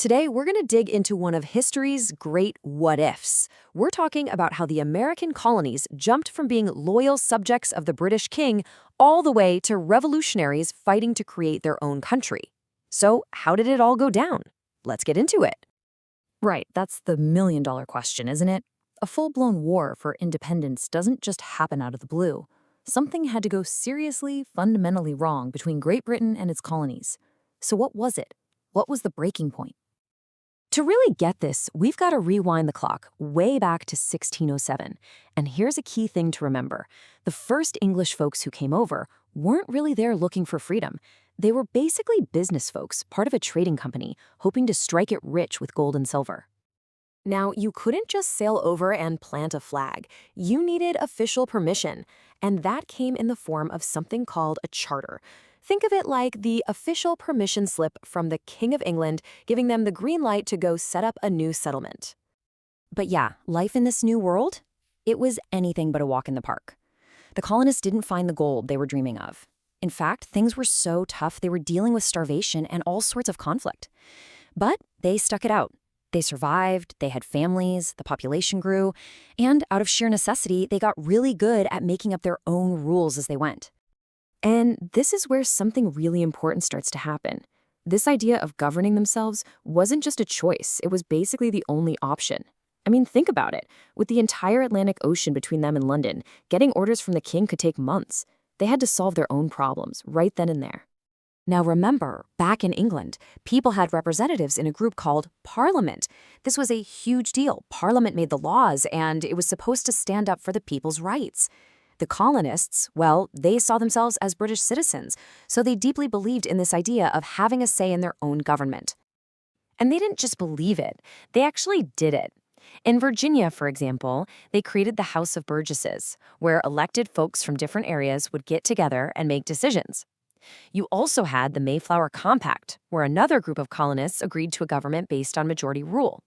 Today, we're going to dig into one of history's great what-ifs. We're talking about how the American colonies jumped from being loyal subjects of the British king all the way to revolutionaries fighting to create their own country. So, how did it all go down? Let's get into it. Right, that's the million-dollar question, isn't it? A full-blown war for independence doesn't just happen out of the blue. Something had to go seriously, fundamentally wrong between Great Britain and its colonies. So what was it? What was the breaking point? To really get this, we've got to rewind the clock way back to 1607. And here's a key thing to remember. The first English folks who came over weren't really there looking for freedom. They were basically business folks, part of a trading company, hoping to strike it rich with gold and silver. Now, you couldn't just sail over and plant a flag. You needed official permission, and that came in the form of something called a charter. Think of it like the official permission slip from the King of England, giving them the green light to go set up a new settlement. But yeah, life in this new world? It was anything but a walk in the park. The colonists didn't find the gold they were dreaming of. In fact, things were so tough they were dealing with starvation and all sorts of conflict. But they stuck it out. They survived, they had families, the population grew, and out of sheer necessity, they got really good at making up their own rules as they went. And this is where something really important starts to happen. This idea of governing themselves wasn't just a choice, it was basically the only option. I mean, think about it. With the entire Atlantic Ocean between them and London, getting orders from the king could take months. They had to solve their own problems right then and there. Now remember, back in England, people had representatives in a group called Parliament. This was a huge deal. Parliament made the laws, and it was supposed to stand up for the people's rights. The colonists, well, they saw themselves as British citizens, so they deeply believed in this idea of having a say in their own government. And they didn't just believe it, they actually did it. In Virginia, for example, they created the House of Burgesses, where elected folks from different areas would get together and make decisions. You also had the Mayflower Compact, where another group of colonists agreed to a government based on majority rule.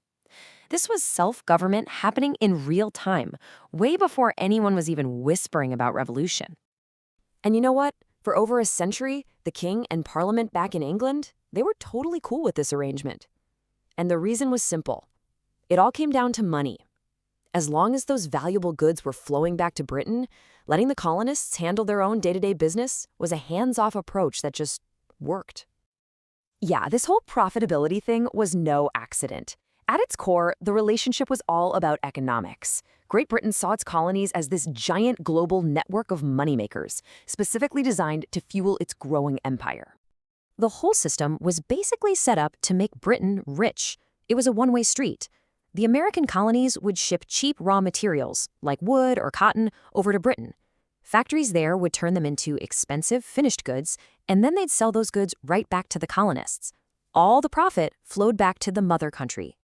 This was self-government happening in real time, way before anyone was even whispering about revolution. And you know what? For over a century, the king and parliament back in England, they were totally cool with this arrangement. And the reason was simple. It all came down to money. As long as those valuable goods were flowing back to Britain, letting the colonists handle their own day-to-day business was a hands-off approach that just worked. Yeah, this whole profitability thing was no accident. At its core, the relationship was all about economics. Great Britain saw its colonies as this giant global network of moneymakers, specifically designed to fuel its growing empire. The whole system was basically set up to make Britain rich. It was a one-way street. The American colonies would ship cheap raw materials, like wood or cotton, over to Britain. Factories there would turn them into expensive finished goods, and then they'd sell those goods right back to the colonists. All the profit flowed back to the mother country.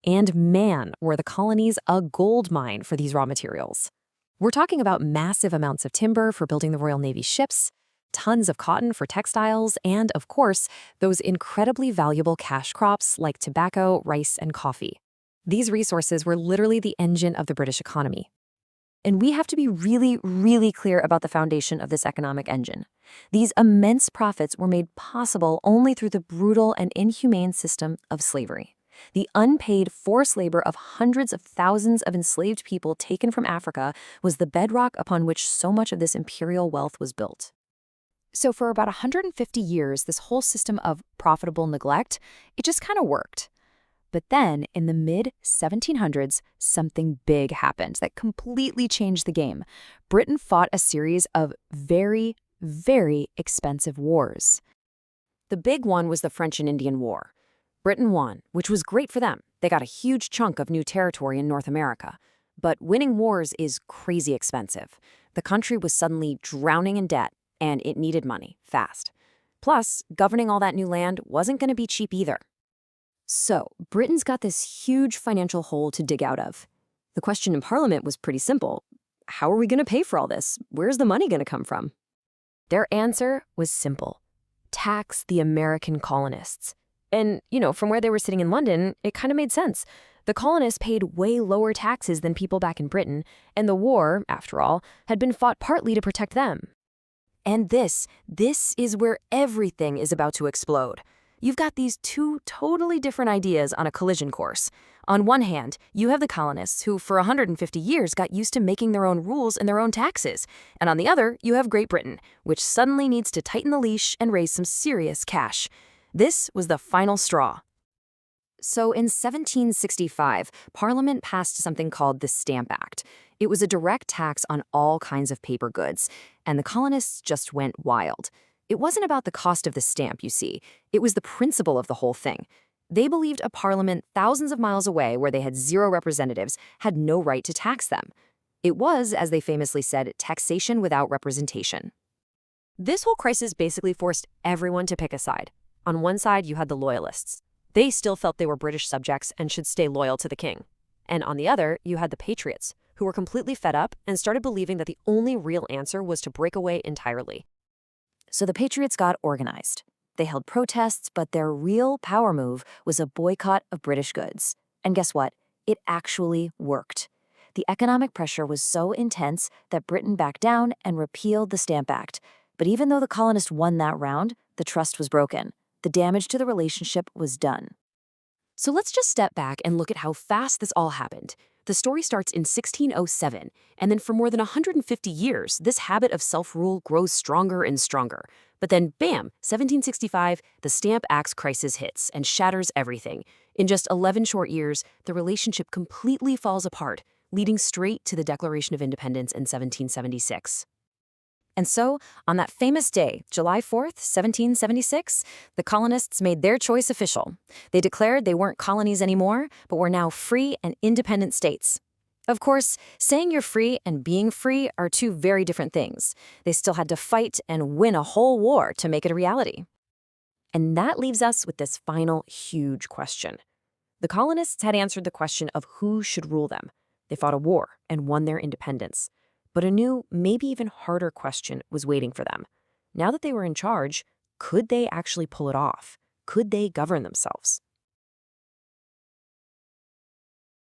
And man, were the colonies a gold mine for these raw materials. We're talking about massive amounts of timber for building the Royal Navy ships, tons of cotton for textiles, and, of course, those incredibly valuable cash crops like tobacco, rice, and coffee. These resources were literally the engine of the British economy. And we have to be really, really clear about the foundation of this economic engine. These immense profits were made possible only through the brutal and inhumane system of slavery. The unpaid forced labor of hundreds of thousands of enslaved people taken from Africa was the bedrock upon which so much of this imperial wealth was built. So for about 150 years, this whole system of profitable neglect, it just kind of worked. But then, in the mid-1700s, something big happened that completely changed the game. Britain fought a series of very, very expensive wars. The big one was the French and Indian War. Britain won, which was great for them. They got a huge chunk of new territory in North America. But winning wars is crazy expensive. The country was suddenly drowning in debt, and it needed money, fast. Plus, governing all that new land wasn't going to be cheap either. So, Britain's got this huge financial hole to dig out of. The question in Parliament was pretty simple. How are we going to pay for all this? Where's the money going to come from? Their answer was simple. Tax the American colonists. And, from where they were sitting in London, it kind of made sense. The colonists paid way lower taxes than people back in Britain, and the war, after all, had been fought partly to protect them. And this is where everything is about to explode. You've got these two totally different ideas on a collision course. On one hand, you have the colonists who, for 150 years, got used to making their own rules and their own taxes. And on the other, you have Great Britain, which suddenly needs to tighten the leash and raise some serious cash. This was the final straw. So in 1765, Parliament passed something called the Stamp Act. It was a direct tax on all kinds of paper goods, and the colonists just went wild. It wasn't about the cost of the stamp, you see. It was the principle of the whole thing. They believed a parliament thousands of miles away, where they had zero representatives, had no right to tax them. It was, as they famously said, taxation without representation. This whole crisis basically forced everyone to pick a side. On one side, you had the loyalists. They still felt they were British subjects and should stay loyal to the king. And on the other, you had the patriots, who were completely fed up and started believing that the only real answer was to break away entirely. So the Patriots got organized. They held protests, but their real power move was a boycott of British goods. And guess what? It actually worked. The economic pressure was so intense that Britain backed down and repealed the Stamp Act. But even though the colonists won that round, the trust was broken. The damage to the relationship was done. So let's just step back and look at how fast this all happened. The story starts in 1607, and then for more than 150 years, this habit of self-rule grows stronger and stronger. But then, bam, 1765, the Stamp Act's crisis hits and shatters everything. In just 11 short years, the relationship completely falls apart, leading straight to the Declaration of Independence in 1776. And so, on that famous day, July 4th, 1776, the colonists made their choice official. They declared they weren't colonies anymore, but were now free and independent states. Of course, saying you're free and being free are two very different things. They still had to fight and win a whole war to make it a reality. And that leaves us with this final huge question. The colonists had answered the question of who should rule them. They fought a war and won their independence. But a new, maybe even harder question was waiting for them. Now that they were in charge, could they actually pull it off? Could they govern themselves?